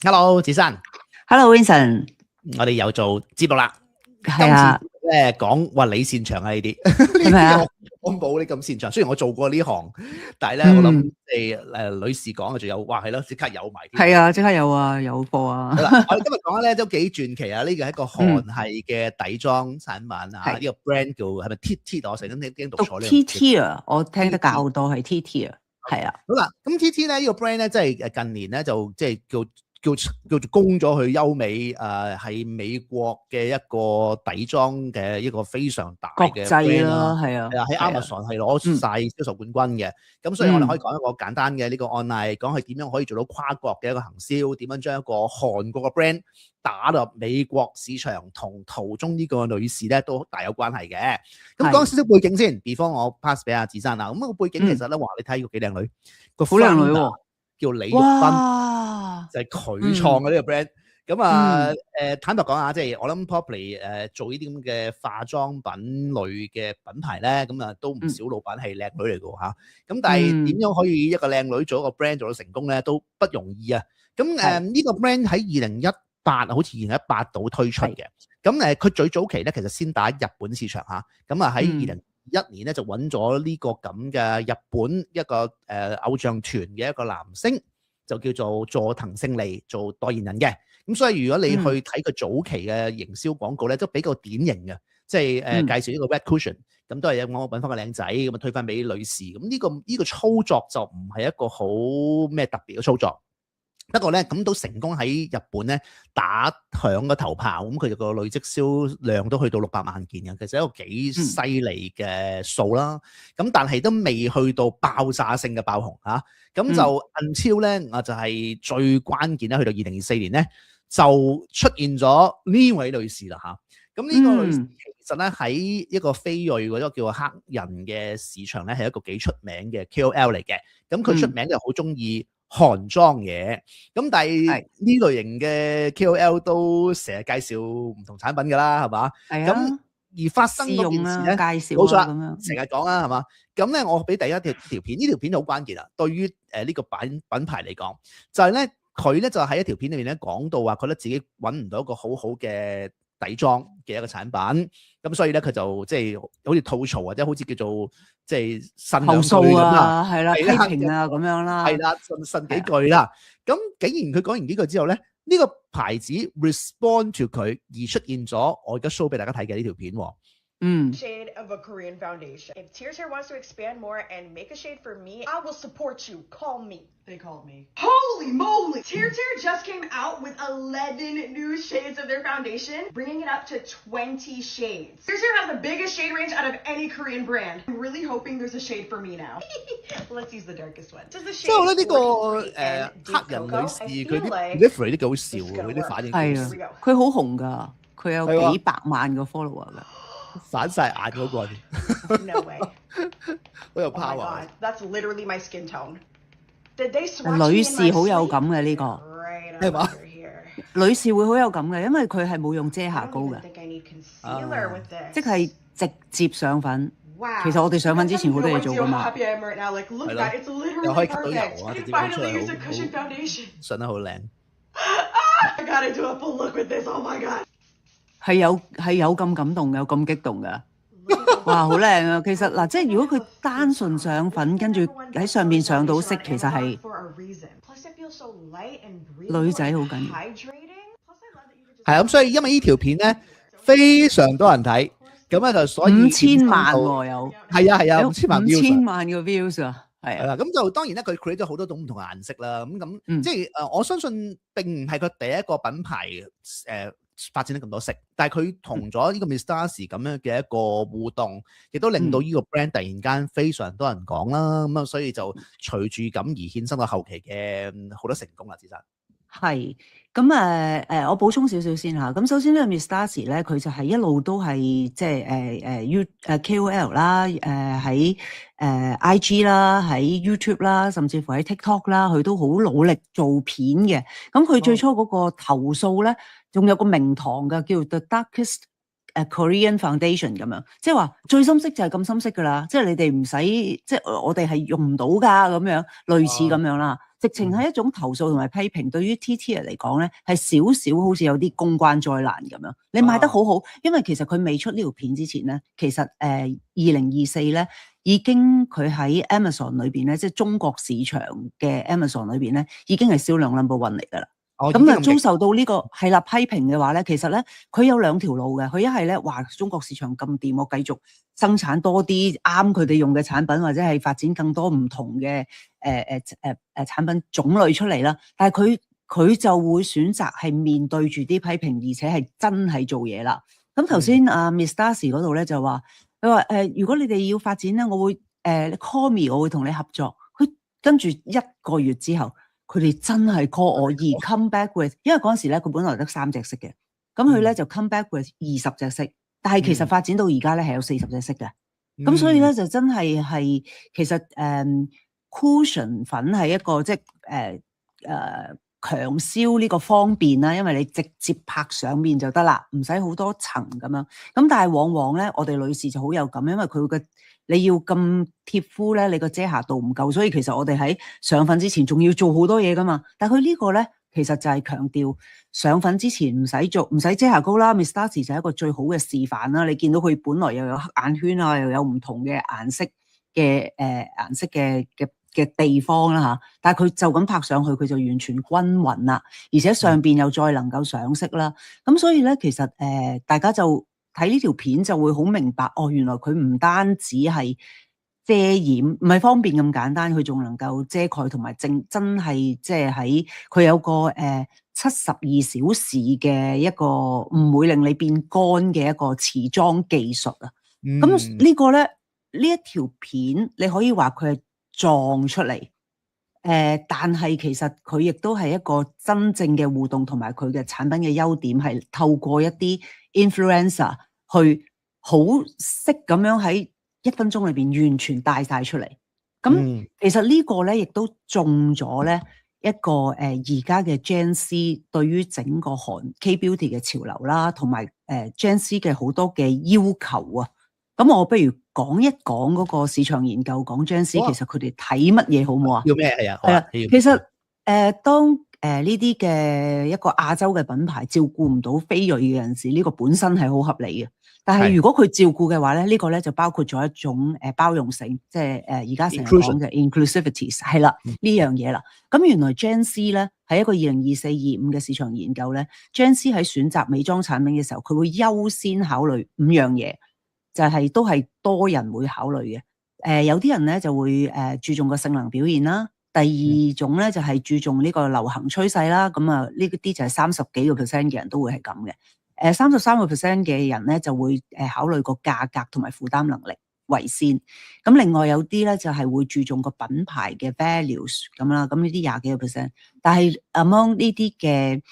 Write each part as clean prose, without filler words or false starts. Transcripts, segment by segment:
Hello，子珊。Hello Vincent，我哋又做節目啦。係啊，今次咧講話你擅長啊呢啲，係咪啊？我冇你咁擅長。雖然我做過呢行，但係咧我諗女士講嘅仲有，哇係咯，即刻有埋添。係啊，即刻有啊，有貨啊。好啦，我哋今日講咧都幾傳奇啊！呢個係一個韓系嘅底妝產品啊，呢個 brand 叫係咪 TT？我成日聽讀錯呢個。TT 啊，我聽得較多係 TT 啊，係啊。好啦，咁 TT 咧呢個 brand 咧，即係近年咧就即係叫做攻咗去歐美，係美國嘅一個底妝嘅一個非常大嘅 brand 啦，係啊，喺 Amazon 係攞晒銷售冠軍嘅。咁所以我哋可以講一個簡單嘅呢個案例，講佢點樣可以做到跨國嘅一個行銷，點樣將一個韓國嘅 brand 打入美國市場，同途中呢個女士咧都大有關係嘅。咁講少少背景先 ，before 我 pass 俾阿子珊啦。咁個背景其實咧話你睇個幾靚女，個好靚女喎，叫李玉芬。就係佢創嘅呢個 brand，咁坦白講下，即係我諗 Poppy 做呢啲咁嘅化妝品類嘅品牌咧，咁都唔少老闆係靚女嚟嘅嚇。咁但係點樣可以一個靚女做一個 brand 做到成功咧，都不容易啊。咁呢個 brand 喺2018好似2018度推出嘅。咁佢最早期咧其實先打日本市場嚇，咁喺2021年咧就揾咗呢個咁嘅日本一個偶像團嘅一個男星。就叫做佐藤勝利做代言人嘅，咁所以如果你去睇佢早期嘅營銷廣告咧，都比較典型嘅，即係介紹呢個 Red Cushion，咁都係我揾翻個靚仔咁啊推翻俾女士，咁呢個操作就唔係一個好咩特別嘅操作。不過咧，咁都成功喺日本咧打響個頭炮，咁佢個累積銷量都去到600萬件嘅，其實一個幾犀利嘅數啦。咁但係都未去到爆炸性嘅爆紅嚇，咁就until咧就係最關鍵咧，去到2024年咧就出現咗呢位女士啦嚇。咁呢個女士其實咧喺一個非裔或者叫做黑人嘅市場咧係一個幾出名嘅 KOL 嚟嘅，咁佢出名就好中意韓妝嘢，咁但係呢類型嘅 KOL 都成日介紹唔同產品㗎啦，係嘛？係啊。咁而發生嗰件事咧，介紹冇錯啦，咁樣成日講啦，係嘛？咁咧，我俾第一條片，呢條片好關鍵啊！對於呢個品牌嚟講，就係咧佢咧就喺一條片裏面咧講到話，覺得自己揾唔到一個好好嘅底妝嘅一個產品，咁所以咧佢就即係好似吐槽或者好似叫做即係呻兩句咁啦，係啦，批評啊咁樣啦，係啦，呻幾句啦。咁竟然佢講完幾句之後咧，呢個牌子 respond to 佢而出現咗，我而家 show 俾大家睇嘅呢條片。Shade of a Korean foundation. If Tears Hair wants to expand more and make a shade for me, I will support you. Call me. They called me. Holy moly! Tears Hair just came out with 11 new shades of their foundation, bringing it up to 20 shades. Tears Hair has the biggest shade range out of any Korean brand. I'm really hoping there's a shade for me now. Let's use the darkest one. 即係我覺得呢個黑人女士佢啲 delivery 都幾好笑喎，佢啲反應係啊，佢好紅㗎，佢有幾百萬個 follower 㗎。反晒眼嗰個 No way. 好有 power. Oh my god, that's literally my skin tone. Did they swatch 女士好有感嘅呢個，係嘛？女士會好有感嘅，因為佢係冇用遮瑕膏嘅，即係直接上粉。其實我哋上粉之前好多嘢做㗎嘛。係咯，又可以吸到油啊，直接攞出嚟好上得好靚。I gotta do a full look with this. Oh my god. 係有咁感動嘅，有咁激動嘅，哇，好靚啊！其實嗱，即係如果佢單純上粉，跟住喺上面上到色，其實係女仔好緊要。係咁，所以因為呢條片咧非常多人睇，咁咧就所以5000萬喎有。係啊，5000萬 5000萬個 views 啊，係啦，咁就當然咧，佢 create 咗好多種唔同嘅顏色啦，咁即係我相信並唔係佢第一個品牌發展得咁多色，但係佢同咗呢個 Miss Darcy 咁樣嘅一個互動，亦都令到呢個 brand 突然間非常多人講啦，咁所以就隨住咁而衍生到後期嘅好多成功啦，其實係。咁我補充少少先嚇。咁首先呢個 Miss Darcy 咧，佢就係一路都係即係KOL 啦，喺IG 啦，喺 YouTube 啦，甚至乎喺 TikTok 啦，佢都好努力做片嘅。咁佢最初嗰個投訴咧，仲有個名堂嘅，叫 The Darkest Korean Foundation 咁樣，即係話最深色就係咁深色㗎啦，即係你哋唔使，即係我哋係用唔到㗎咁樣，類似咁樣啦。直情係一種投訴同埋批評。對於 T-Tier 嚟講咧，係少少好似有啲公關災難咁樣。你賣得好好，因為其實佢未出呢條片之前咧，其實2024咧已經佢喺 Amazon 裏邊咧，即係中國市場嘅 Amazon 裏邊咧，已經係銷量 number one 嚟㗎啦。咁啊，遭受到呢個係啦批評嘅話咧，其實咧佢有兩條路嘅。佢一係咧話中國市場咁掂，我繼續生產多啲啱佢哋用嘅產品，或者係發展更多唔同嘅產品種類出嚟啦。但係佢就會選擇係面對住啲批評，而且係真係做嘢啦。咁頭先Miss Darcy 嗰度咧就話，佢話如果你哋要發展咧，我會call me，我會同你合作。佢跟住1個月之後。佢哋真係 call 我而 come back with， 因為嗰陣時咧佢本來得3隻色嘅，咁佢咧就 come back with 20隻色，但係其實發展到而家咧係有40隻色嘅，咁所以咧就真係其實cushion 粉係一個即係強銷呢個方便啦，因為你直接拍上面就得啦，唔使好多層咁樣。咁但係往往咧，我哋女士就好有感，因為佢嘅你要咁貼膚咧，你個遮瑕度唔夠，所以其實我哋喺上粉之前仲要做好多嘢噶嘛。但係佢呢個咧，其實就係強調上粉之前唔使遮瑕膏啦。Miss Darcy 就係一個最好嘅示範啦。你見到佢本來又有黑眼圈啊，又有唔同嘅顏色嘅地方啦嚇，但係佢就咁拍上去，佢就完全均勻啦，而且上邊又再能夠上色啦。咁所以咧，其實大家就睇呢條片就會好明白，哦，原來佢唔單止係遮掩，唔係方便咁簡單，佢仲能夠遮蓋同埋真係即係喺佢有個72小時嘅一個唔會令你變乾嘅一個持妝技術啊。咁呢個咧，呢一條片你可以話佢係撞出嚟，但係其實佢亦都係一個真正嘅互動，同埋佢嘅產品嘅優點係透過一啲 influencer 去好識咁樣喺1分鐘裏邊完全帶晒出嚟。咁其實呢個咧亦都中咗咧一個而家嘅 Gen Z 對於整個韓 K-beauty 嘅潮流啦，同埋Gen Z 嘅好多嘅要求啊。咁我不如講一講嗰個市場研究，講 Gen Z 其實佢哋睇乜嘢好唔好啊？要咩係啊？係啊，其實當呢啲嘅一個亞洲嘅品牌照顧唔到非裔嘅人士，呢個本身係好合理嘅。但係如果佢照顧嘅話咧，呢個咧就包括咗一種包容性，即係而家成日講嘅 inclusivities 係啦呢樣嘢啦。咁原來 Gen Z 咧係一個2024-25嘅市場研究咧，Gen Z 喺選擇美妝產品嘅時候，佢會優先考慮5樣嘢。就係都係多人會考慮嘅，有啲人咧就會注重個性能表現啦。第二種咧就係注重呢個流行趨勢啦。咁啊呢啲就係30幾個% 嘅人都會係咁嘅。33% 嘅人咧就會考慮個價格同埋負擔能力為先。咁另外有啲咧就係會注重個品牌嘅 values 咁啦。咁呢啲20幾個%，但係 among 呢啲嘅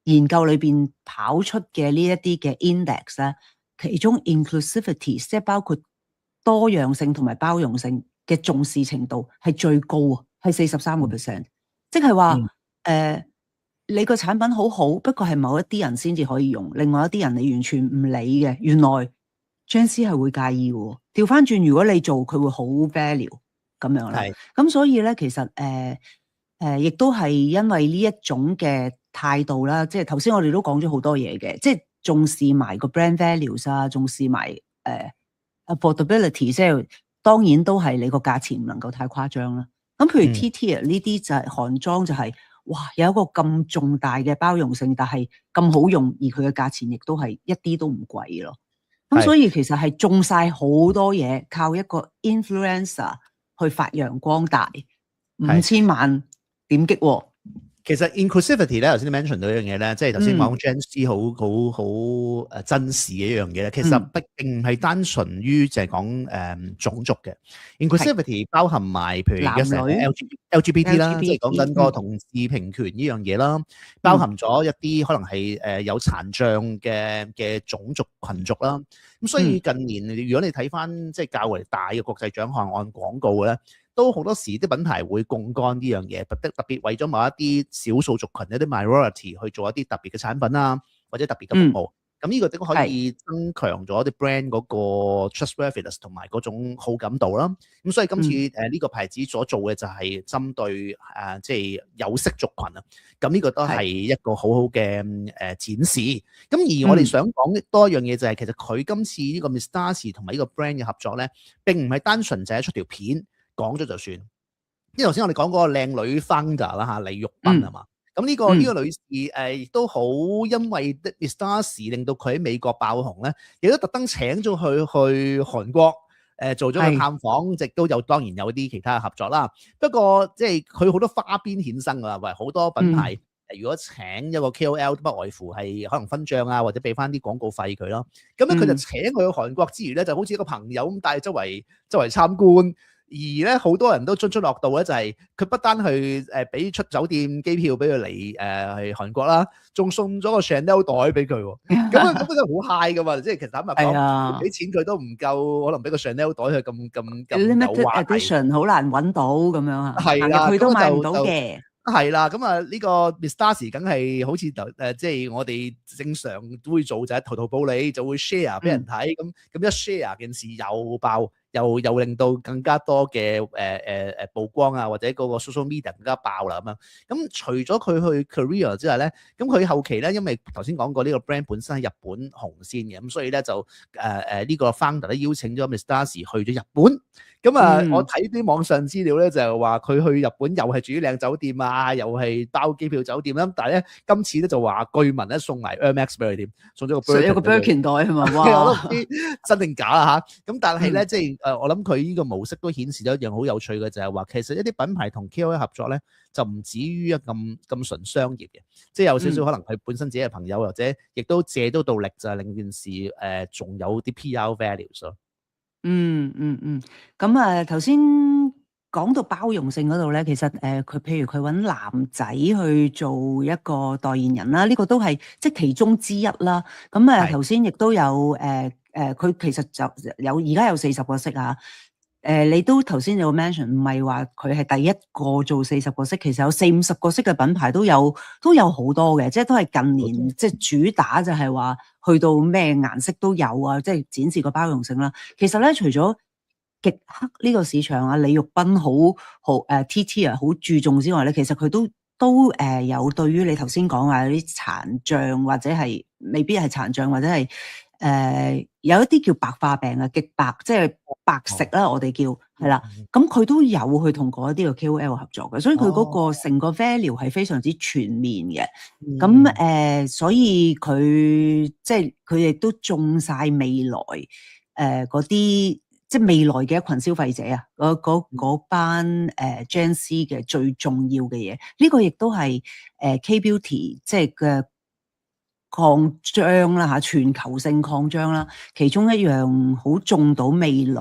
研究裏邊跑出嘅呢一啲嘅 index 咧。其中 inclusivity 即係包括多樣性同埋包容性嘅重視程度係最高啊，係43%。即係話你個產品好好，不過係某一啲人先至可以用，另外一啲人你完全唔理嘅。原來 Gen Z 係會介意嘅。調翻轉，如果你做，佢會好 value 咁樣啦。咁所以咧，其實亦都係因為呢一種嘅態度啦。即係頭先我哋都講咗好多嘢嘅，即係。重視埋個 brand values 啊，重視埋affordability， 即係當然都係你個價錢唔能夠太誇張啦。咁譬如 T-Tier 呢啲就係韓妝就係哇有一個咁重大嘅包容性，但係咁好用，而佢嘅價錢亦都係一啲都唔貴咯。咁所以其實係中晒好多嘢，靠一個 influencer 去發揚光大，5000萬點擊喎。其實 inclusivity 咧，頭先你 mention 到一樣嘢咧，即係頭先講 Gen Z 好珍視嘅一樣嘢咧。其實並唔係單純於就係講種族嘅 inclusivity，包含埋譬如而家成個 LGBT 啦，即係講緊個同志平權呢樣嘢啦，包含咗一啲可能係有殘障嘅種族群族啦。咁所以近年如果你睇翻即係較為大嘅國際獎項按廣告嘅咧，都好多時啲品牌會槓桿呢樣嘢，特別為咗某一啲少數族群一啲 minority 去做一啲特別嘅產品啊，或者特別嘅服務。咁呢個都可以增強咗啲 brand 嗰個 trustworthiness 同埋嗰種好感度啦。咁所以今次呢個牌子所做嘅就係針對即係有色族群啊。咁呢個都係一個好好嘅展示。咁而我哋想講多一樣嘢就係，其實佢今次呢個 Miss Darcy 同埋呢個 brand 嘅合作咧，並唔係單純就係出條片講咗就算。因為頭先我哋講嗰個靚女 founder 啦李玉斌係嘛？咁呢個女士亦都好，因為 Miss Darcy 令到佢喺美國爆紅咧，亦都特登請咗佢去韓國做咗個探訪，亦都有當然有啲其他嘅合作啦。不過即係佢好多花邊衍生㗎，喂好多品牌如果請一個 KOL 都不外乎係可能分賬啊，或者俾翻啲廣告費佢咯。咁咧佢就請佢去韓國之餘咧，就好似一個朋友咁帶周圍參觀。而咧好多人都津津樂道咧，就係佢不單去俾出酒店機票俾佢嚟去韓國啦，仲送咗個 Chanel 袋俾佢喎。咁真係好 high 噶嘛！即係其實坦白講，俾錢佢都唔夠，可能俾個 Chanel 袋佢咁 limited edition 好難揾到咁樣啊。係啦，佢都買唔到嘅。係啦，咁呢個 Miss Darcy 梗係好似即係我哋正常都會做就係淘寶你就會 share 俾人睇，咁一 share 件事又爆。又令到更加多嘅曝光啊，或者嗰個 social media 更加爆啦咁樣。咁除咗佢去 Korea 之外咧，咁佢後期咧，因為頭先講過呢個 brand 本身喺日本紅先嘅，咁所以咧就呢個 founder 咧邀請咗 Miss Darcy 去咗日本。咁我睇啲網上資料咧，就係話佢去日本又係住啲靚酒店啊，又係包機票酒店啦。但係咧今次咧就話據聞咧送埋 Air Max 俾佢添，送咗個 Birkin 袋係嘛？哇！我都唔知真定假啦嚇。咁但係咧即係我諗佢呢個模式都顯示咗一樣好有趣嘅，就係話其實一啲品牌同 KOL 合作咧，就唔止於咁純商業嘅，即係有少少可能佢本身自己嘅朋友，或者亦都借到力，就係令件事仲有啲 PR values 咯。咁頭先講到包容性嗰度咧，其實佢譬如佢揾男仔去做一個代言人啦，呢個都係即係其中之一啦。咁頭先亦都有佢其實就有而家有40個色啊。你都頭先有 mention， 唔係話佢係第一個做40個色，其實有40-50個色嘅品牌都有好多嘅，即係都係近年即係主打就係話去到咩顏色都有啊，即係展示個包容性啦。其實咧，除咗極黑呢個市場啊，李玉斌好TT 啊，好注重之外咧，其實佢都有對於你頭先講話有啲殘障或者係未必係殘障或者係有一啲叫白化病啊，極白即係白食啦，我哋叫係啦。咁佢都有去同嗰一啲嘅 KOL 合作嘅，所以佢嗰個成個 value 係非常之全面嘅。咁所以佢即係佢亦都中晒未來嗰啲即係未來嘅一群消費者啊，嗰班Gen Z 嘅最重要嘅嘢，呢個亦都係K-beauty 即係嘅擴張啦嚇，全球性擴張啦，其中一樣好中到未來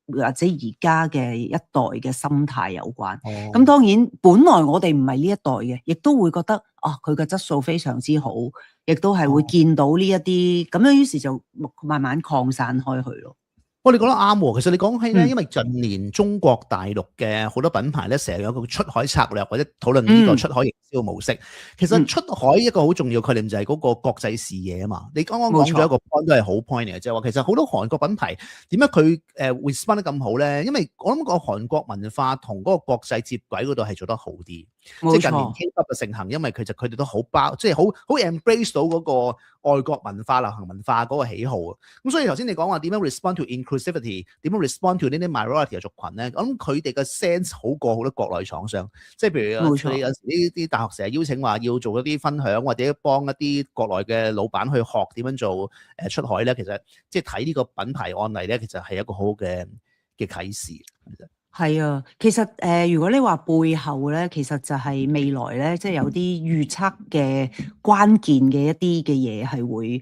或者而家嘅一代嘅心態有關。咁當然，本來我哋唔係呢一代嘅，亦都會覺得佢嘅質素非常之好，亦都係會見到呢一啲咁樣，於是就慢慢擴散開去咯。你講得啱喎，其實你講起咧，因為近年中國大陸嘅好多品牌咧，成日有個出海策略或者討論呢個出海營銷模式。其實出海一個好重要概念就係嗰個國際視野啊嘛。你剛剛講咗一個 point 都係好 point 嚟嘅，即係話其實好多韓國品牌點解佢會 respond 得咁好咧？因為我諗個韓國文化同嗰個國際接軌嗰度係做得好啲。即係近年 K-pop 嘅盛行，因為其實佢哋都好即係好 embrace 到嗰個外國文化、流行文化嗰個喜好啊。咁所以頭先你講話點樣 respond to inclusivity， 點樣 respond to 呢啲 minority 嘅族群咧？我諗佢哋嘅 sense 好過好多國內廠商。即係譬如有時呢啲大學成日邀請話要做一啲分享，或者幫一啲國內嘅老闆去學點樣做出海咧。其實即係睇呢個品牌案例咧，其實係一個好好嘅啟示。係啊，其實如果你話背後咧，其實就係未來咧，即係有啲預測嘅關鍵嘅一啲嘅嘢係會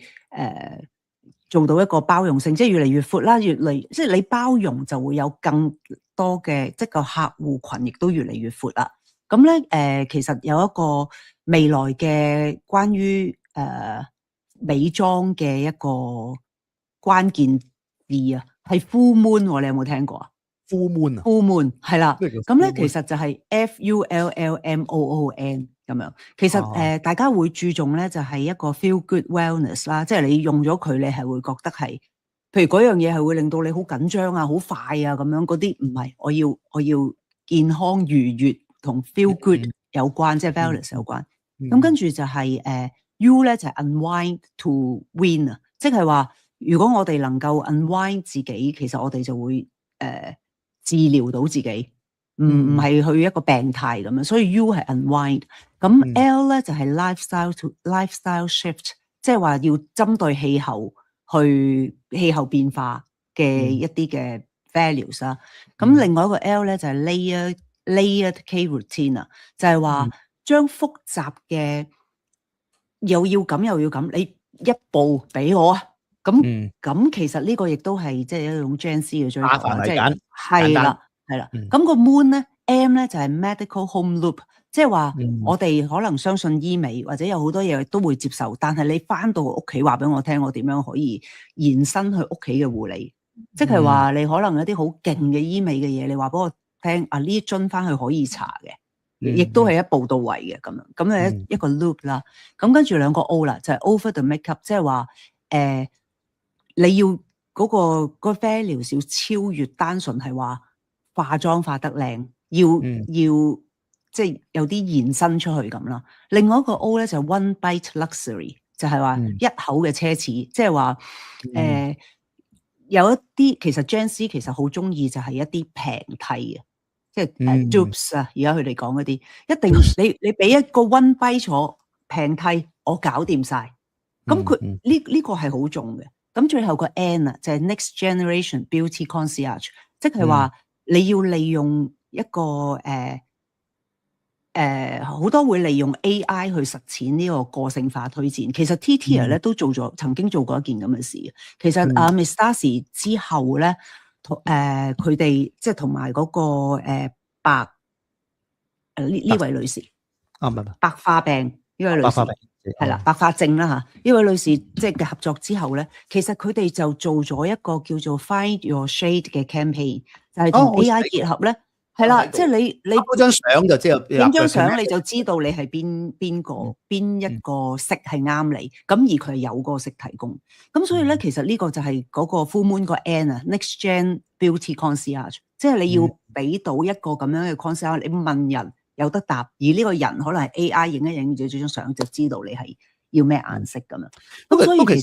做到一個包容性，即係越嚟越闊啦，即係你包容就會有更多嘅，即係個客戶群亦都越嚟越闊啦。咁咧其實有一個未來嘅關於美妝嘅一個關鍵字啊，係 full moon，你有冇聽過啊？Full moon 啊， full moon 係啦，咁咧其實就係 FULLMOON，咁樣。其實大家會注重咧就係一個 feel good wellness 啦，即係你用咗佢，你係會覺得係，譬如嗰樣嘢係會令到你好緊張啊、好快啊咁樣，嗰啲唔係，我要健康愉悅同 feel good 有關，即係 wellness 有關。咁跟住就係U 咧就係 unwind to win 啊，即係話如果我哋能夠 unwind 自己，其實我哋就會治療到自己。唔係去一個病態咁樣，所以 U 係 unwind。咁 L 咧就係 lifestyle shift， 即係話要針對氣候變化嘅一啲嘅 values 啦。咁另外一個 L 咧就係 layered K routine 啊，就係話將複雜嘅又要咁又要咁，你一步俾我啊。咁其實呢個亦都係即係一種 Gen Z 嘅追求啦，即係係啦。係啦，咁個 moon 咧 ，M 咧就係 medical home loop， 即係話我哋可能相信醫美或者有好多嘢都會接受，但係你翻到屋企話俾我聽，我點樣可以延伸去屋企嘅護理？即係話你可能有啲好勁嘅醫美嘅嘢，你話俾我聽啊，呢樽翻去可以搽嘅，亦都係一步到位嘅咁樣，咁係一個 loop 啦。咁跟住兩個 O 啦，就係 over the makeup， 即係話你要嗰個 values 要超越單純係話。化妝化得靚，要即係有啲延伸出去咁啦。另外一個 O 咧就係 one bite luxury， 就係話一口嘅奢侈，即係話有一啲其實 Gen Z 其實好中意就係一啲平替嘅，即係dupes 啊，而家佢哋講嗰啲，一定你俾一個 one bite 坐平替，我搞掂晒。咁佢呢個係好重嘅。咁最後個 N 啊就係 next generation beauty concierge， 即係話。你要利用一個好多會利用 AI 去實踐呢個個性化推薦。其實 TTR 咧都曾經做過一件咁嘅事嘅。其實Miss Darcy 之後咧，佢哋即係同埋嗰個呢位女士白化病呢位女士係啦，白化症啦嚇，呢位女士即係嘅合作之後咧，其實佢哋就做咗一個叫做 Find Your Shade 嘅 campaign。就係同 AI 結合咧，係啦，即係你嗰張相就即係影張相你就知道你係邊一個色係啱你，咁而佢係有個色提供，咁所以咧其實呢個就係嗰個 Full Moon 個 N 啊 ，Next Gen Beauty Concierge， 即係你要俾到一個咁樣嘅 concierge， 你問人有得答，而呢個人可能係 AI 影一影住張相就知道你係要咩顏色咁樣。咁所以其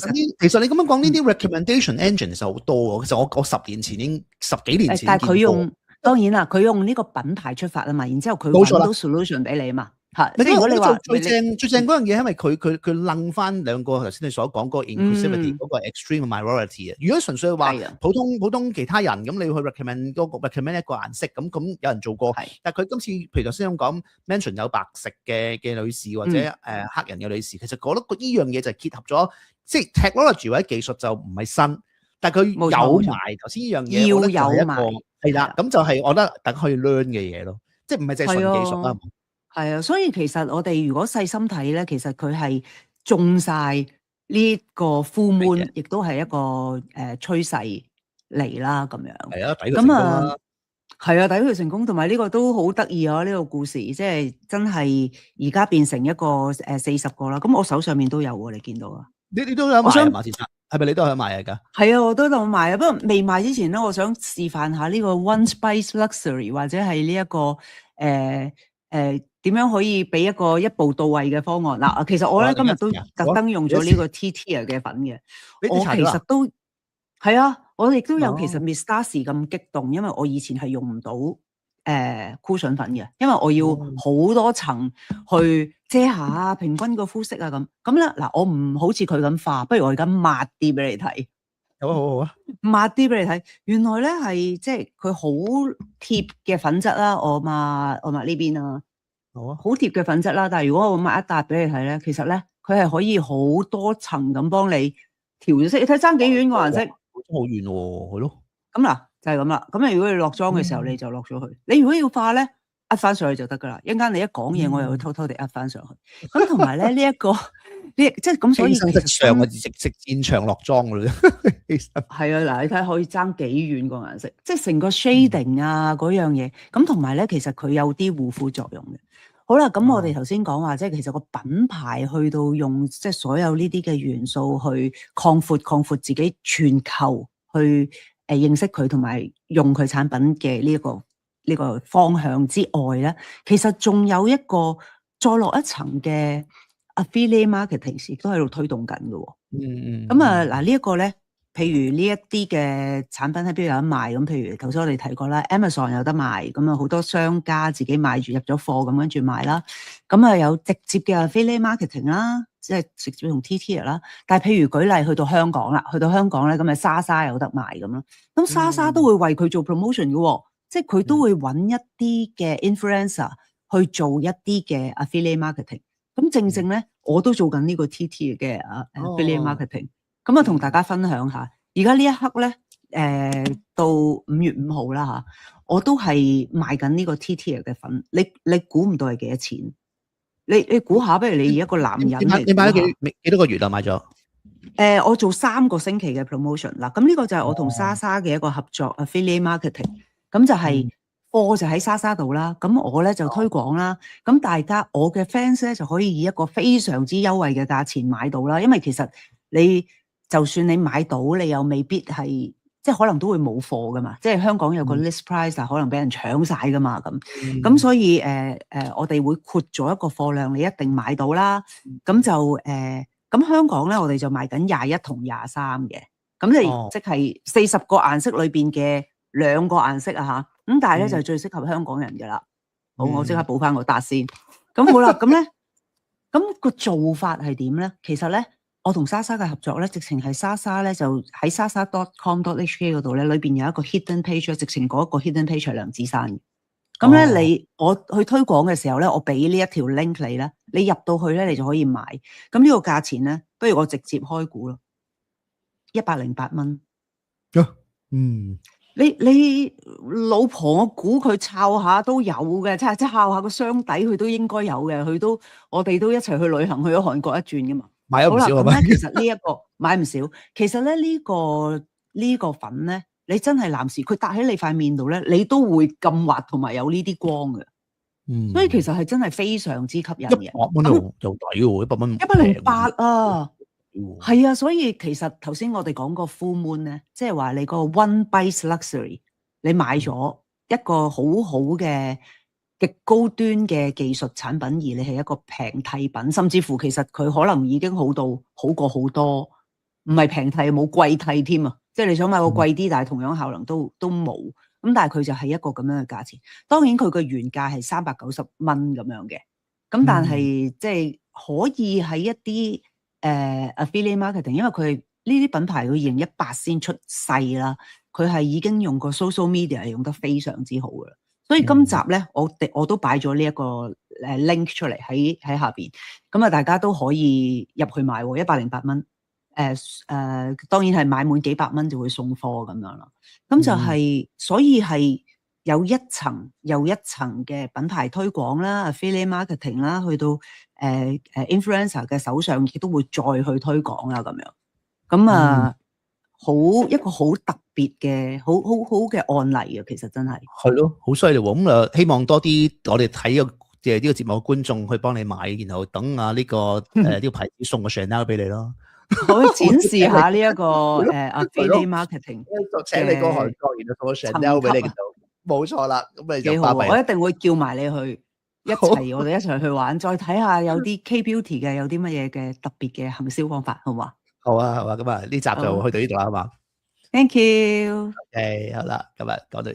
實你咁樣講呢啲 recommendation engine 其實好多喎。其實我10年前已經10幾年前，但係佢用當然啦，佢用呢個品牌出發啊嘛，然之後佢揾到 solution 俾你啊嘛。即係如果你話最正嗰樣嘢，因為佢掕翻兩個頭先你所講嗰個 inclusivity 嗰個 extreme minority 啊。如果純粹話普通其他人咁，你要去 recommend 一個顏色咁有人做過，但係佢今次譬如頭先咁講 mention 有白色嘅女士或者黑人嘅女士，其實覺得呢樣嘢就係結合咗，即係 technology 或者技術就唔係新，但係佢有埋頭先呢樣嘢，要有埋係啦，咁就係我覺得大家可以 learn 嘅嘢咯，即係唔係淨係純技術啦。係啊，所以其實我哋如果細心睇咧，其實佢係中晒呢個 full moon，亦都係一個趨勢嚟啦，咁樣。係啊，抵佢成功啦。係啊，抵佢成功，同埋呢個都好得意啊！呢個故事即係真係而家變成一個40個啦。咁我手上面都有喎，你見到啊？你都有買啊？馬先生係咪你都有買啊？而家係啊，我都有買啊。不過未買之前咧，我想示範下呢個 One Spice Luxury 或者係呢一個點樣可以俾一個一步到位嘅方案嗱？其實我咧今日都特登用咗呢個 TTR 嘅粉嘅，我其實都係啊，我亦都有其實 Miss Darcy 咁激動，因為我以前係用唔到箍筍粉嘅，因為我要好多層去遮下平均個膚色啊咁咧嗱，我唔好似佢咁化，不如我而家抹啲俾你睇。好啊，抹啲俾你睇，原來咧係即係佢好貼嘅粉質啦，我抹呢邊啊。好貼嘅粉質啦，但係如果我抹一笪俾你睇咧，其實咧佢係可以好多層咁幫你調咗色，你睇爭幾遠個顏色，好遠喎，係咯。咁嗱就係咁啦。咁如果你落妝嘅時候，你就落咗去。你如果要化咧，壓翻上去就得噶啦。一陣間你一講嘢，我又會偷偷地壓翻上去。咁同埋咧呢一個即係咁，所以上嘅直戰場落妝噶啦。係啊，嗱，你睇可以爭幾遠個顏色，即係成個 shading 啊嗰樣嘢。咁同埋咧，其實佢有啲護膚作用嘅。好啦，咁我哋頭先講話，即係其實個品牌去到用即係所有呢啲嘅元素去擴闊自己全球去認識佢同埋用佢產品嘅呢個方向之外咧，其實仲有一個再落一層嘅 affiliate marketing 亦都喺度推動緊嘅喎。咁嗱呢一個咧。譬如呢一啲嘅產品喺邊度有得賣咁，譬如頭先我哋提過啦 ，Amazon 有得賣，咁啊好多商家自己買住入咗貨咁跟住賣啦。咁啊有直接嘅 affiliate marketing 啦，即係直接用 T-tier 啦。但係譬如舉例去到香港啦，咧咁啊莎莎有得賣咁咯。咁莎莎都會為佢做 promotion 嘅喎，即係佢都會揾一啲嘅 influencer 去做一啲嘅 affiliate marketing。咁正咧，我都做緊呢個 T-tier 嘅affiliate marketing。咁啊，同大家分享下，而家呢一刻咧，到5月5號啦嚇，我都係賣緊呢個 T-tier 嘅粉，你估唔到係幾多錢？你估下，不如你以一個男人你買咗幾多個月啊？買咗？我做3個星期嘅 promotion 嗱，咁呢個就係我同莎莎嘅一個合作 affiliate marketing，咁就係貨就喺莎莎度啦，咁我咧就推廣啦，咁大家我嘅 fans 咧就可以以一個非常之優惠嘅價錢買到啦，因為其實你就算你買到，你又未必係，即係可能都會冇貨噶嘛。即係香港有個 list price，但可能俾人搶晒噶嘛咁。咁所以我哋會括咗一個貨量，你一定買到啦。咁就咁香港咧，我哋就賣緊21同23嘅。咁即係40個顏色裏邊嘅2個顏色啊嚇。咁但係咧就最適合香港人噶啦。好，我即刻補翻個答先。咁好啦，咁咧，咁個做法係點咧？其實咧。我同莎莎嘅合作咧，直情係莎莎咧就喺莎莎 .com.hk 嗰度咧，裏邊有一個 hidden page，直情嗰一個 hidden page 係梁子珊嘅。咁咧我去推廣嘅時候咧，我俾呢一條 link 你咧，你入到去咧，你就可以買。咁呢個價錢咧，不如我直接開估咯，108蚊。你老婆，我估佢抄下都有嘅，即係抄下個箱底，佢都應該有嘅。我哋都一齊去旅行，去咗韓國一轉噶嘛。買咗唔少係咪？其實呢一個買唔少，其實咧呢個粉咧，你真係男士，佢搭喺你塊面度咧，你都會咁滑同埋有呢啲光嘅。所以其實係真係非常之吸引嘅。100蚊又抵喎，100蚊。108啊，係啊，所以其實頭先我哋講個 full moon 咧，即係話你個 One Bite Luxury，你買咗一個好好嘅。極高端嘅技術產品，而你係一個平替品，甚至乎其實佢可能已經好過好多，唔係平替冇貴替添啊！即係你想買個貴啲，但係同樣效能都冇，咁但係佢就係一個咁樣嘅價錢。當然佢個原價係390蚊咁樣嘅，咁但係即係可以喺一啲affiliate marketing，因為佢呢啲品牌佢2018先出世啦，佢係已經用過 social media 係用得非常之好嘅。所以今集咧，我都擺咗呢一個link 出嚟喺下邊，咁啊大家都可以入去買喎，108蚊。當然係買滿幾百蚊就會送貨咁樣啦。咁就係，所以係有一層又一層嘅品牌推廣啦 ，affiliate marketing 啦，去到influencer 嘅手上亦都會再去推廣啦咁樣。咁啊。一個好特別嘅好嘅案例啊，其實真係係咯，好犀利喎！咁希望多啲我哋睇呢個節目嘅觀眾去幫你買，然後等呢個呢個牌子送個 Chanel 俾你咯，可以展示下呢一個affiliate marketing。請你過韓國，然後送個 Chanel 俾你，冇錯啦。咁你就巴閉。我一定會叫埋你去一齊，我哋一齊去玩，再睇下有啲 K Beauty 嘅有啲乜嘢嘅特別嘅行銷方法，好嘛？好啊，咁啊，呢集就去到呢度啦，好嘛？ Thank you。OK，好啦，今日講到。